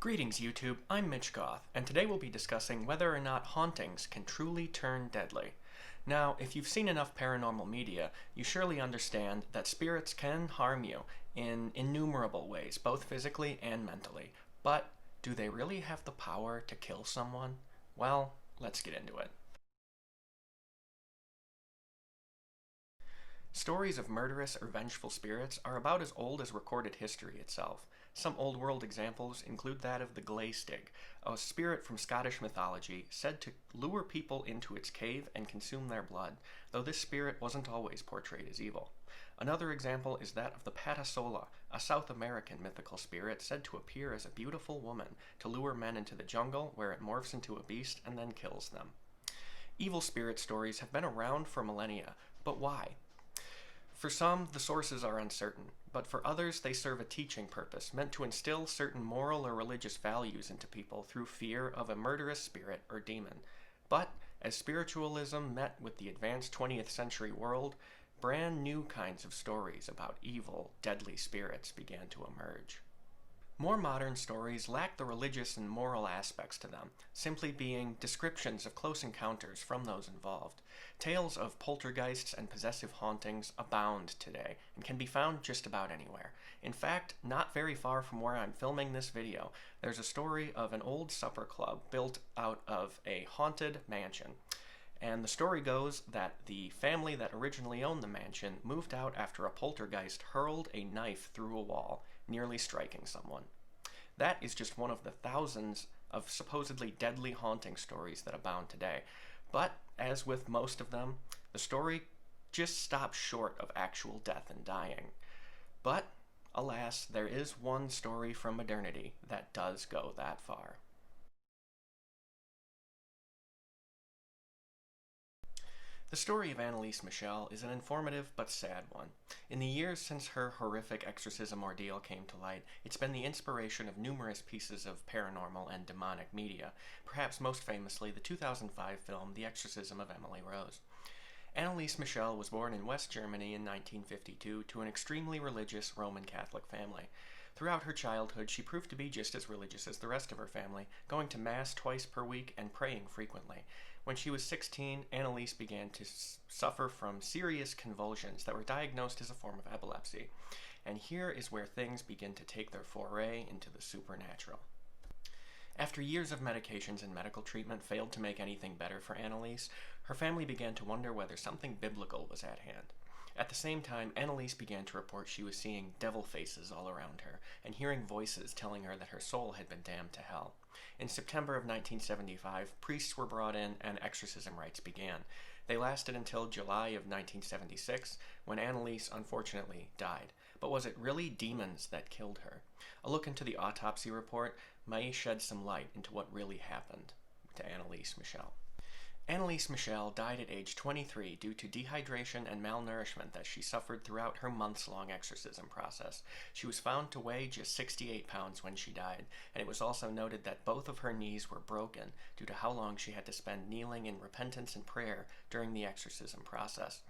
Greetings YouTube, I'm Mitch Goth, and today we'll be discussing whether or not hauntings can truly turn deadly. Now, if you've seen enough paranormal media, you surely understand that spirits can harm you in innumerable ways, both physically and mentally. But do they really have the power to kill someone? Well, let's get into it. Stories of murderous or vengeful spirits are about as old as recorded history itself. Some old world examples include that of the Glaistig, a spirit from Scottish mythology said to lure people into its cave and consume their blood, though this spirit wasn't always portrayed as evil. Another example is that of the Patasola, a South American mythical spirit said to appear as a beautiful woman to lure men into the jungle where it morphs into a beast and then kills them. Evil spirit stories have been around for millennia, but why? For some, the sources are uncertain, but for others they serve a teaching purpose meant to instill certain moral or religious values into people through fear of a murderous spirit or demon. But as spiritualism met with the advanced 20th century world, brand new kinds of stories about evil, deadly spirits began to emerge. More modern stories lack the religious and moral aspects to them, simply being descriptions of close encounters from those involved. Tales of poltergeists and possessive hauntings abound today and can be found just about anywhere. In fact, not very far from where I'm filming this video, there's a story of an old supper club built out of a haunted mansion. And the story goes that the family that originally owned the mansion moved out after a poltergeist hurled a knife through a wall, nearly striking someone. That is just one of the thousands of supposedly deadly haunting stories that abound today. But, as with most of them, the story just stops short of actual death and dying. But, alas, there is one story from modernity that does go that far. The story of Anneliese Michel is an informative but sad one. In the years since her horrific exorcism ordeal came to light, it's been the inspiration of numerous pieces of paranormal and demonic media, perhaps most famously the 2005 film The Exorcism of Emily Rose. Anneliese Michel was born in West Germany in 1952 to an extremely religious Roman Catholic family. Throughout her childhood, she proved to be just as religious as the rest of her family, going to Mass twice per week and praying frequently. When she was 16, Anneliese began to suffer from serious convulsions that were diagnosed as a form of epilepsy. And here is where things begin to take their foray into the supernatural. After years of medications and medical treatment failed to make anything better for Anneliese, her family began to wonder whether something biblical was at hand. At the same time, Anneliese began to report she was seeing devil faces all around her and hearing voices telling her that her soul had been damned to hell. In September of 1975, priests were brought in and exorcism rites began. They lasted until July of 1976, when Anneliese unfortunately died. But was it really demons that killed her? A look into the autopsy report may shed some light into what really happened to Anneliese Michel. Anneliese Michel died at age 23 due to dehydration and malnourishment that she suffered throughout her months-long exorcism process. She was found to weigh just 68 pounds when she died, and it was also noted that both of her knees were broken due to how long she had to spend kneeling in repentance and prayer during the exorcism process.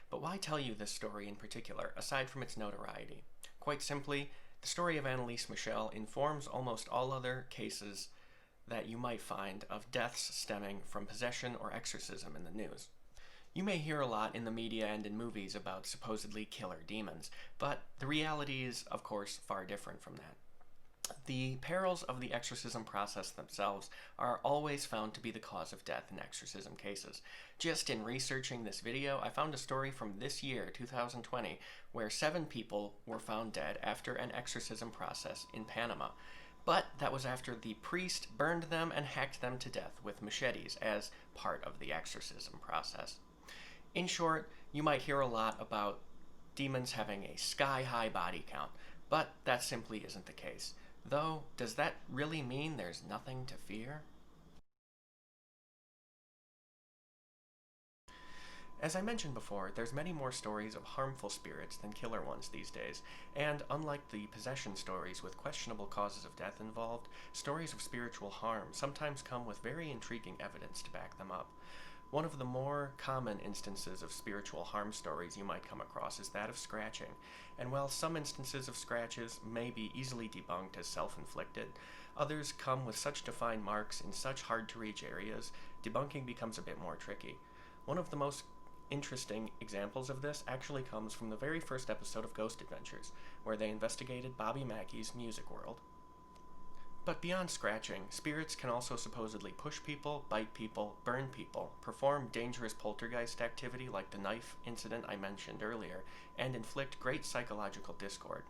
But why tell you this story in particular, aside from its notoriety? Quite simply, the story of Anneliese Michel informs almost all other cases that you might find of deaths stemming from possession or exorcism in the news. You may hear a lot in the media and in movies about supposedly killer demons, but the reality is, of course, far different from that. The perils of the exorcism process themselves are always found to be the cause of death in exorcism cases. Just in researching this video, I found a story from this year, 2020, where 7 people were found dead after an exorcism process in Panama. But that was after the priest burned them and hacked them to death with machetes as part of the exorcism process. In short, you might hear a lot about demons having a sky-high body count, but that simply isn't the case. Though, does that really mean there's nothing to fear? As I mentioned before, there's many more stories of harmful spirits than killer ones these days, and unlike the possession stories with questionable causes of death involved, stories of spiritual harm sometimes come with very intriguing evidence to back them up. One of the more common instances of spiritual harm stories you might come across is that of scratching, and while some instances of scratches may be easily debunked as self-inflicted, others come with such defined marks in such hard-to-reach areas, debunking becomes a bit more tricky. One of the most interesting examples of this actually comes from the very first episode of Ghost Adventures, where they investigated Bobby Mackey's music world. But beyond scratching, spirits can also supposedly push people, bite people, burn people, perform dangerous poltergeist activity like the knife incident I mentioned earlier, and inflict great psychological discord.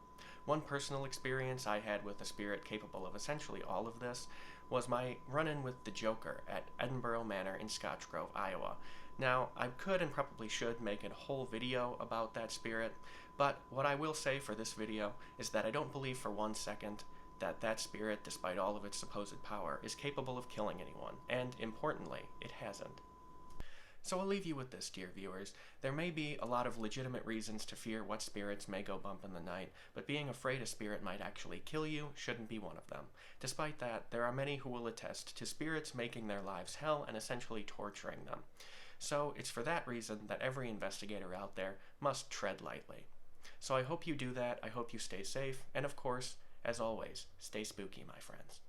One personal experience I had with a spirit capable of essentially all of this was my run-in with the Joker at Edinburgh Manor in Scotch Grove, Iowa. Now, I could and probably should make a whole video about that spirit, but what I will say for this video is that I don't believe for 1 second that that spirit, despite all of its supposed power, is capable of killing anyone, and importantly, it hasn't. So I'll leave you with this, dear viewers. There may be a lot of legitimate reasons to fear what spirits may go bump in the night, but being afraid a spirit might actually kill you shouldn't be one of them. Despite that, there are many who will attest to spirits making their lives hell and essentially torturing them. So it's for that reason that every investigator out there must tread lightly. So I hope you do that, I hope you stay safe, and of course, as always, stay spooky, my friends.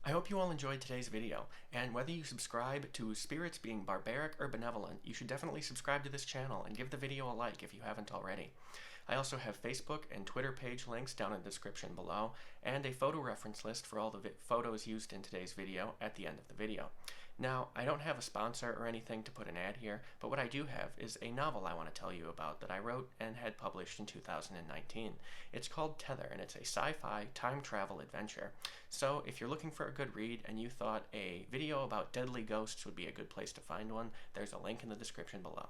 I hope you all enjoyed today's video, and whether you subscribe to spirits being barbaric or benevolent, you should definitely subscribe to this channel and give the video a like if you haven't already. I also have Facebook and Twitter page links down in the description below, and a photo reference list for all the photos used in today's video at the end of the video. Now, I don't have a sponsor or anything to put an ad here, but what I do have is a novel I want to tell you about that I wrote and had published in 2019. It's called Tether, and it's a sci-fi time travel adventure. So if you're looking for a good read and you thought a video about deadly ghosts would be a good place to find one, there's a link in the description below.